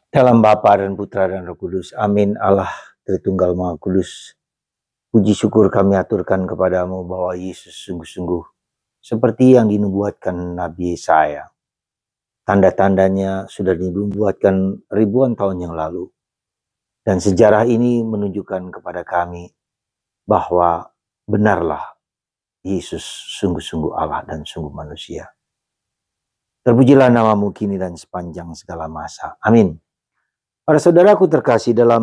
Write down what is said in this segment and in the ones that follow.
Dalam Bapa dan Putra dan Roh Kudus. Amin. Allah Tritunggal Maha Kudus. Puji syukur kami aturkan kepadamu bahwa Yesus sungguh-sungguh seperti yang dinubuatkan Nabi Yesaya. Tanda-tandanya sudah dinubuatkan ribuan tahun yang lalu. Dan sejarah ini menunjukkan kepada kami bahwa benarlah Yesus sungguh-sungguh Allah dan sungguh manusia. Terpujilah namamu kini dan sepanjang segala masa. Amin. Para saudaraku terkasih, dalam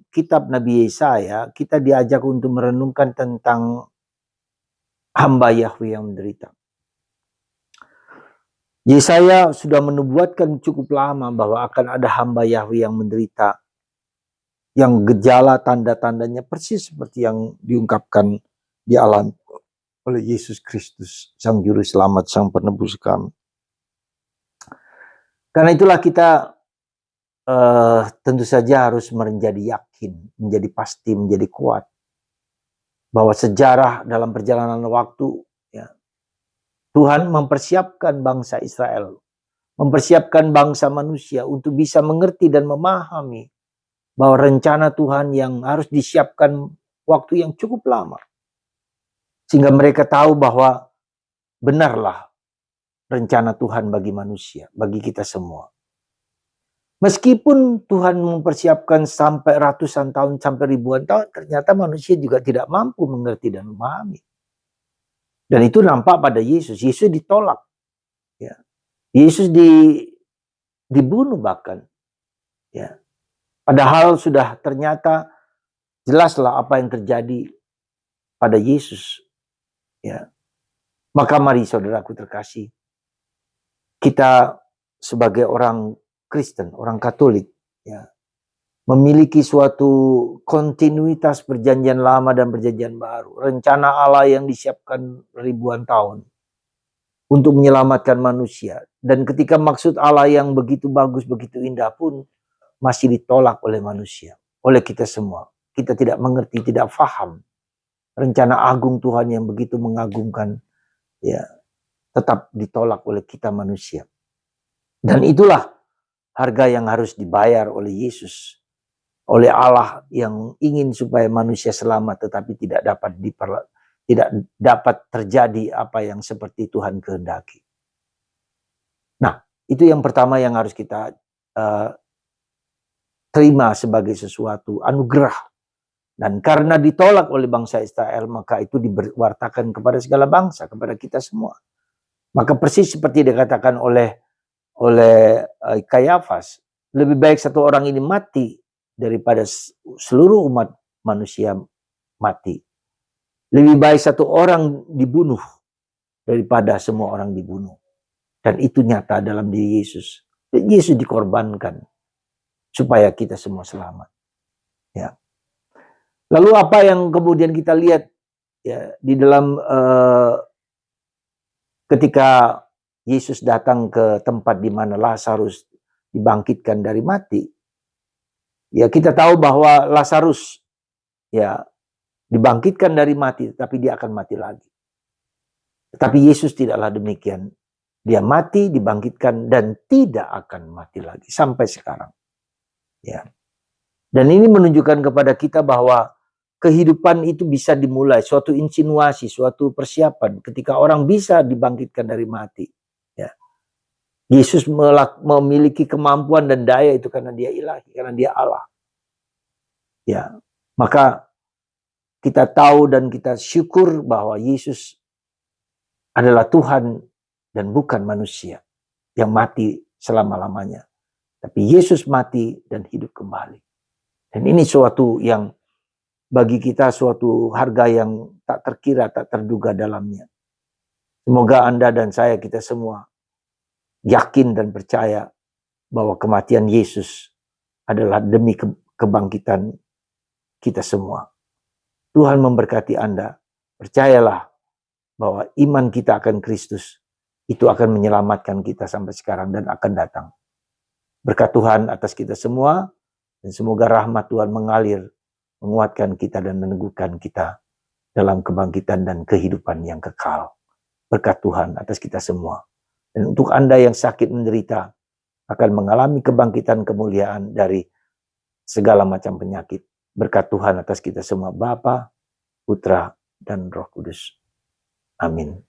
kitab Nabi Yesaya, kita diajak untuk merenungkan tentang hamba Yahweh yang menderita. Yesaya sudah menubuatkan cukup lama bahwa akan ada hamba Yahweh yang menderita, yang gejala tanda-tandanya persis seperti yang diungkapkan di alam oleh Yesus Kristus, Sang Juru Selamat, Sang Penebus kami. Karena itulah kita tentu saja harus menjadi yakin, menjadi pasti, menjadi kuat bahwa sejarah dalam perjalanan waktu, ya, Tuhan mempersiapkan bangsa Israel, mempersiapkan bangsa manusia untuk bisa mengerti dan memahami bahwa rencana Tuhan yang harus disiapkan waktu yang cukup lama, sehingga mereka tahu bahwa benarlah rencana Tuhan bagi manusia, bagi kita semua. Meskipun Tuhan mempersiapkan sampai ratusan tahun, sampai ribuan tahun, ternyata manusia juga tidak mampu mengerti dan memahami. Dan itu nampak pada Yesus. Yesus ditolak. Ya. Yesus dibunuh bahkan. Ya. Padahal sudah ternyata jelaslah apa yang terjadi pada Yesus. Ya. Maka mari saudaraku terkasih, kita sebagai orang Kristen, orang Katolik, ya, memiliki suatu kontinuitas perjanjian lama dan perjanjian baru. Rencana Allah yang disiapkan ribuan tahun untuk menyelamatkan manusia. Dan ketika maksud Allah yang begitu bagus, begitu indah pun masih ditolak oleh manusia, oleh kita semua. Kita tidak mengerti, tidak paham rencana agung Tuhan yang begitu mengagumkan, ya, tetap ditolak oleh kita manusia. Dan itulah harga yang harus dibayar oleh Yesus, oleh Allah yang ingin supaya manusia selamat, tetapi tidak dapat terjadi apa yang seperti Tuhan kehendaki. Nah, itu yang pertama yang harus kita terima sebagai sesuatu anugerah. Dan karena ditolak oleh bangsa Israel, maka itu diwartakan kepada segala bangsa, kepada kita semua. Maka persis seperti dikatakan oleh Kayafas, lebih baik satu orang ini mati daripada seluruh umat manusia mati. Lebih baik satu orang dibunuh daripada semua orang dibunuh. Dan itu nyata dalam diri Yesus. Yesus dikorbankan supaya kita semua selamat. Ya. Lalu apa yang kemudian kita lihat, ya, di dalam ketika Yesus datang ke tempat di mana Lazarus dibangkitkan dari mati, ya kita tahu bahwa Lazarus, ya, dibangkitkan dari mati, tapi dia akan mati lagi. Tetapi Yesus tidaklah demikian. Dia mati, dibangkitkan, dan tidak akan mati lagi sampai sekarang. Ya. Dan ini menunjukkan kepada kita bahwa kehidupan itu bisa dimulai, suatu insinuasi, suatu persiapan ketika orang bisa dibangkitkan dari mati. Ya. Yesus memiliki kemampuan dan daya itu karena dia ilahi, karena dia Allah. Ya. Maka kita tahu dan kita syukur bahwa Yesus adalah Tuhan dan bukan manusia yang mati selama-lamanya. Tapi Yesus mati dan hidup kembali. Dan ini suatu yang bagi kita suatu harga yang tak terkira, tak terduga dalamnya. Semoga Anda dan saya, kita semua yakin dan percaya bahwa kematian Yesus adalah demi kebangkitan kita semua. Tuhan memberkati Anda. Percayalah bahwa iman kita akan Kristus itu akan menyelamatkan kita sampai sekarang dan akan datang. Berkat Tuhan atas kita semua, dan semoga rahmat Tuhan mengalir, menguatkan kita dan meneguhkan kita dalam kebangkitan dan kehidupan yang kekal. Berkat Tuhan atas kita semua. Dan untuk Anda yang sakit menderita, akan mengalami kebangkitan kemuliaan dari segala macam penyakit. Berkat Tuhan atas kita semua, Bapa, Putra, dan Roh Kudus. Amin.